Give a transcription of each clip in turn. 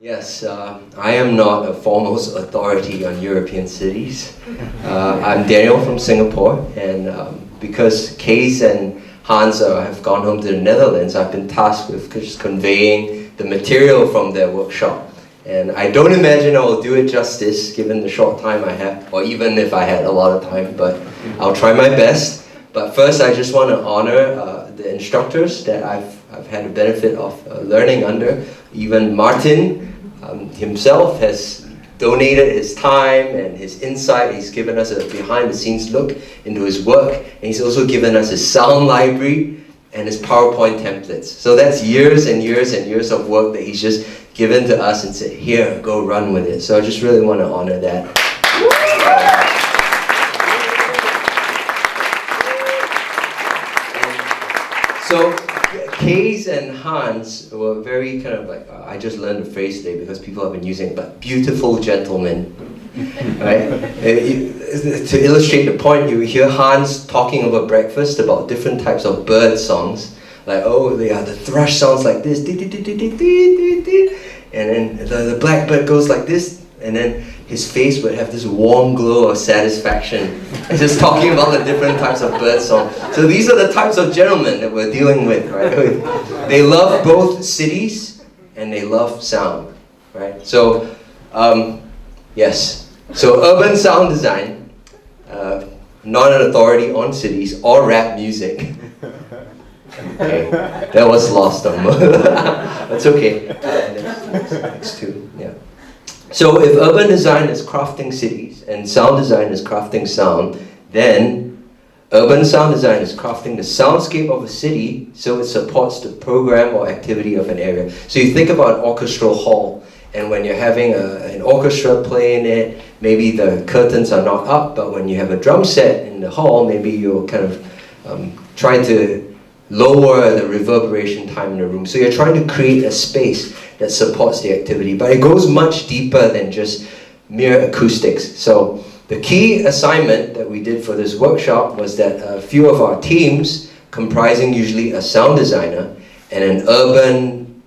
Yes, I am not a foremost authority on European cities. I'm Daniel from Singapore, and because Kees and Hans have gone home to the Netherlands, I've been tasked with just conveying the material from their workshop. And I don't imagine I will do it justice given the short time I have, or even if I had a lot of time, but I'll try my best. But first, I just want to honor the instructors that I've had the benefit of learning under. Even Martin himself has donated his time and his insight. He's given us a behind-the-scenes look into his work, and he's also given us his sound library and his PowerPoint templates. So that's years and years and years of work that he's just given to us and said, here, go run with it. So I just really want to honor that. So Kees and Hans were very kind of like, I just learned the phrase today because people have been using it, but beautiful gentlemen, right? To illustrate the point, you hear Hans talking over breakfast about different types of bird songs, like, oh, the thrush sounds like this, and then the blackbird goes like this, and then his face would have this warm glow of satisfaction. He's just talking about the different types of bird song. So these are the types of gentlemen that we're dealing with, right? They love both cities and they love sound, right? So, yes. So urban sound design, not an authority on cities or rap music. Okay, that was lost on me. That's okay. Next two, yeah. So if urban design is crafting cities and sound design is crafting sound, then urban sound design is crafting the soundscape of a city so it supports the program or activity of an area. So you think about an orchestral hall, and when you're having an orchestra play in it, maybe the curtains are not up, but when you have a drum set in the hall, maybe you're kind of trying to lower the reverberation time in the room. So you're trying to create a space that supports the activity, but it goes much deeper than just mere acoustics. So the key assignment that we did for this workshop was that a few of our teams, comprising usually a sound designer and an urban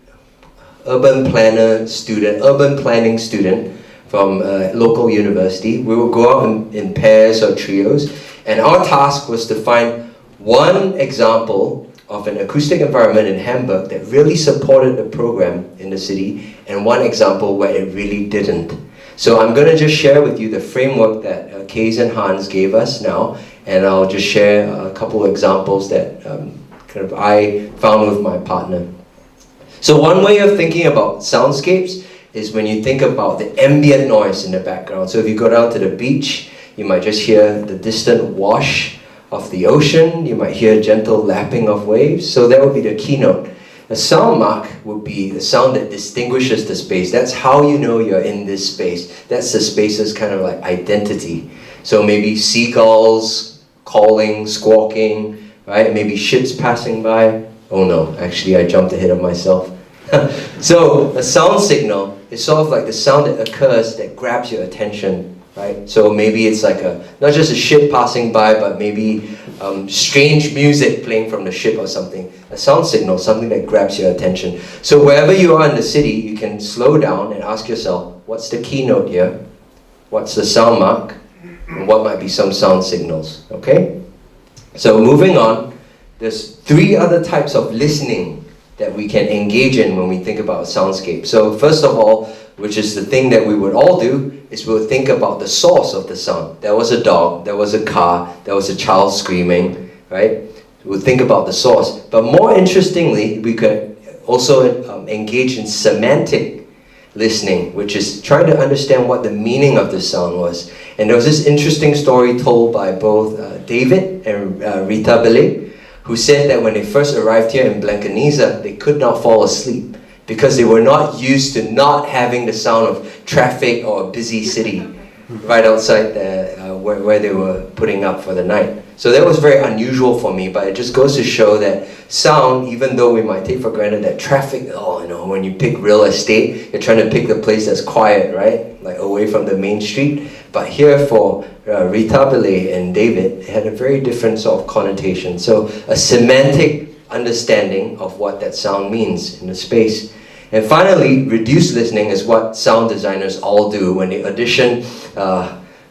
planning student from a local university, we will go out in pairs or trios, and our task was to find one example of an acoustic environment in Hamburg that really supported the program in the city, and one example where it really didn't. So I'm going to just share with you the framework that Kees and Hans gave us now, and I'll just share a couple of examples that kind of I found with my partner. So one way of thinking about soundscapes is when you think about the ambient noise in the background. So if you go down to the beach, you might just hear the distant wash of the ocean, you might hear gentle lapping of waves, so that would be the keynote. A sound mark would be the sound that distinguishes the space. That's how you know you're in this space. That's the space's kind of like identity. So maybe seagulls calling, squawking, right? Maybe ships passing by. Oh no, actually I jumped ahead of myself. So a sound signal is sort of like the sound that occurs that grabs your attention. Right? So maybe it's like not just a ship passing by, but maybe strange music playing from the ship or something. A sound signal, something that grabs your attention. So wherever you are in the city, you can slow down and ask yourself, what's the keynote here? What's the sound mark? And what might be some sound signals? Okay? So moving on, there's three other types of listening that we can engage in when we think about a soundscape. So first of all, which is the thing that we would all do, is we'll think about the source of the sound. There was a dog, there was a car, there was a child screaming, right? We'll think about the source. But more interestingly, we could also engage in semantic listening, which is trying to understand what the meaning of the sound was. And there was this interesting story told by both David and Rita Belay, who said that when they first arrived here in Blankenese, they could not fall asleep because they were not used to not having the sound of traffic or a busy city right outside where they were putting up for the night. So that was very unusual for me, but it just goes to show that sound, even though we might take for granted that traffic, when you pick real estate, you're trying to pick the place that's quiet, right? Like away from the main street. But here for Rita Belay and David, it had a very different sort of connotation. So a semantic understanding of what that sound means in the space. And finally, reduced listening is what sound designers all do when they audition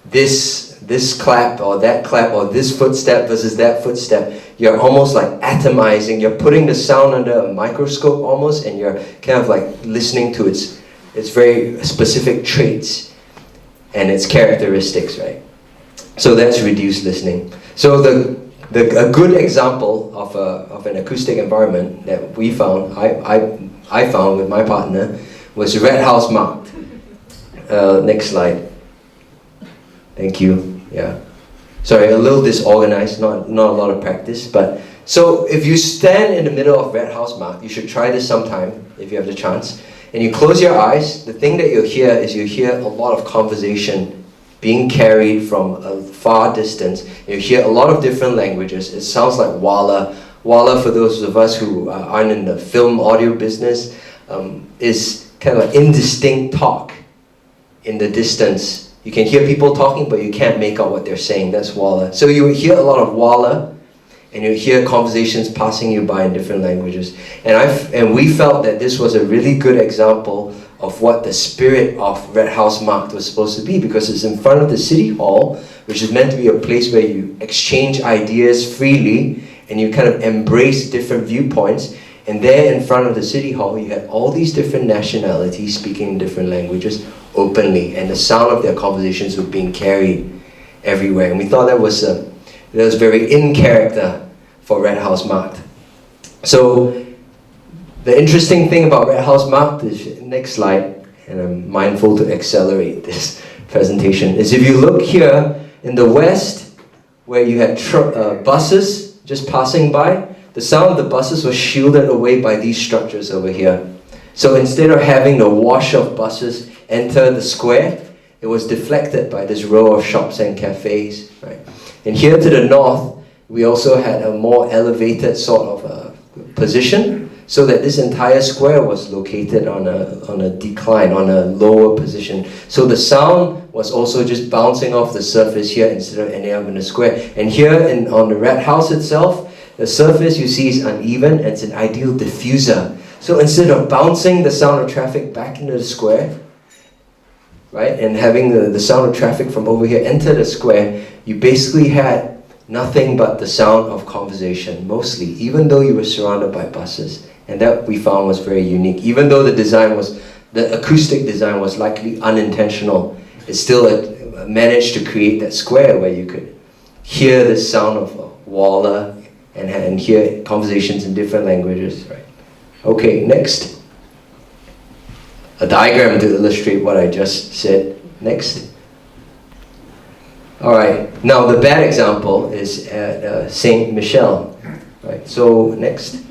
this clap or this footstep versus that footstep. You're almost like atomizing, you're putting the sound under a microscope almost, and you're kind of like listening to its very specific traits and its characteristics, right? So that's reduced listening. So a good example of an acoustic environment that we found, I found with my partner, was Red House Marked. Next slide. Thank you. Yeah. Sorry, a little disorganized, not a lot of practice, but so if you stand in the middle of Red House Marked, you should try this sometime if you have the chance, and you close your eyes. The thing that you'll hear is you hear a lot of conversation being carried from a far distance. You hear a lot of different languages. It sounds like walla. Walla, for those of us who aren't in the film audio business, is kind of like indistinct talk in the distance. You can hear people talking, but you can't make out what they're saying. That's walla. So you hear a lot of walla, and you hear conversations passing you by in different languages. And we felt that this was a really good example of what the spirit of Red House Marked was supposed to be, because it's in front of the City Hall, which is meant to be a place where you exchange ideas freely and you kind of embrace different viewpoints. And there in front of the City Hall, you had all these different nationalities speaking different languages openly, and the sound of their conversations were being carried everywhere. And we thought that was very in character for Red House Marked. So the interesting thing about Red House Marked is, next slide, and I'm mindful to accelerate this presentation, is if you look here in the west, where you had buses just passing by, the sound of the buses was shielded away by these structures over here. So instead of having the wash of buses enter the square, it was deflected by this row of shops and cafes, right? And here to the north, we also had a more elevated sort of position, so that this entire square was located on a decline, on a lower position. So the sound was also just bouncing off the surface here instead of ending up in the square. And here on the Red House itself, the surface you see is uneven, and it's an ideal diffuser. So instead of bouncing the sound of traffic back into the square, right, and having the sound of traffic from over here enter the square, you basically had nothing but the sound of conversation, mostly, even though you were surrounded by buses. And that we found was very unique. Even though the acoustic design was likely unintentional, it still managed to create that square where you could hear the sound of walla and hear conversations in different languages, right? Okay, next. A diagram to illustrate what I just said. Next. All right, now the bad example is at Saint Michel, right? So next.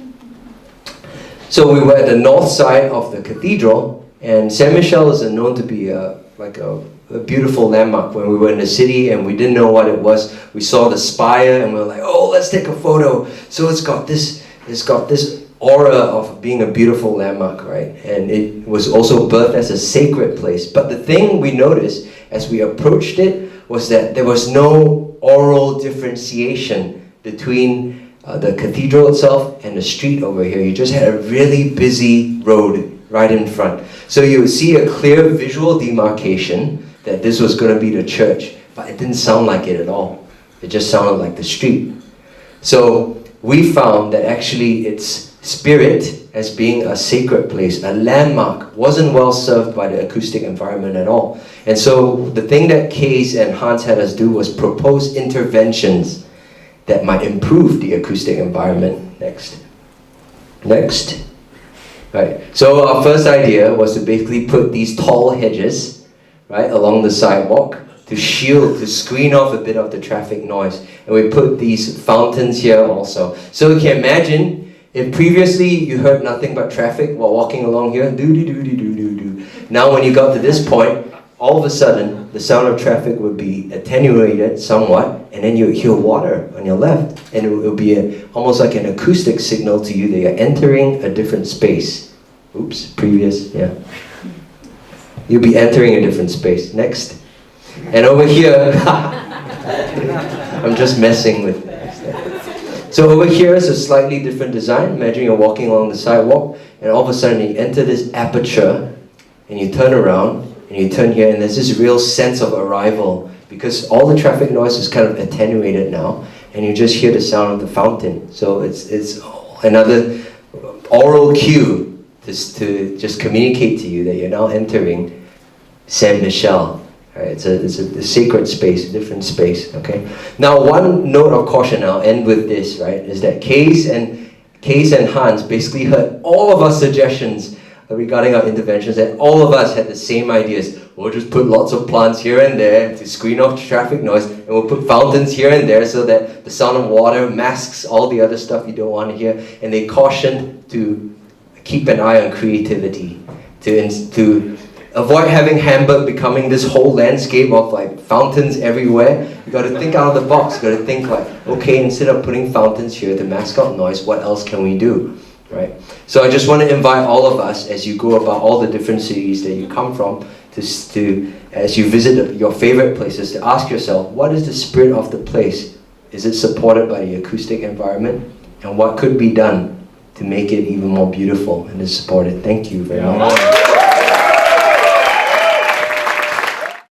So we were at the north side of the cathedral, and Saint Michel is known to be like a beautiful landmark. When we were in the city and we didn't know what it was, we saw the spire and we were like, oh, let's take a photo. So it's got this aura of being a beautiful landmark, right? And it was also birthed as a sacred place. But the thing we noticed as we approached it was that there was no oral differentiation between the cathedral itself and the street over here. You just had a really busy road right in front. So you would see a clear visual demarcation that this was going to be the church, but it didn't sound like it at all. It just sounded like the street. So we found that actually its spirit as being a sacred place, a landmark, wasn't well served by the acoustic environment at all. And so the thing that Kees and Hans had us do was propose interventions that might improve the acoustic environment. Next. Right. So our first idea was to basically put these tall hedges, right, along the sidewalk to screen off a bit of the traffic noise. And we put these fountains here also. So you can imagine if previously you heard nothing but traffic while walking along here, do-do-do-do-do-do-do. Now when you got to this point, all of a sudden, the sound of traffic would be attenuated somewhat, and then you would hear water on your left, and it would be almost like an acoustic signal to you that you're entering a different space. Oops, previous, yeah. You'll be entering a different space. Next. And over here, I'm just messing with this. So over here is a slightly different design. Imagine you're walking along the sidewalk, and all of a sudden you enter this aperture, and you turn around, and you turn here, and there's this real sense of arrival, because all the traffic noise is kind of attenuated now, and you just hear the sound of the fountain. So it's another oral cue to just communicate to you that you're now entering Saint Michel. Right? It's a sacred space, a different space. Okay. Now, one note of caution. I'll end with this. Right, is that Kees and Hans basically heard all of our suggestions regarding our interventions, and all of us had the same ideas. We'll just put lots of plants here and there to screen off traffic noise, and we'll put fountains here and there so that the sound of water masks all the other stuff you don't want to hear. And they cautioned to keep an eye on creativity, to avoid having Hamburg becoming this whole landscape of like fountains everywhere. You got to think out of the box. You got to think like, okay, instead of putting fountains here to mask out noise, what else can we do? Right? So I just want to invite all of us, as you go about all the different cities that you come from, to as you visit your favorite places, to ask yourself, what is the spirit of the place? Is it supported by the acoustic environment? And what could be done to make it even more beautiful and to support it? Thank you very much.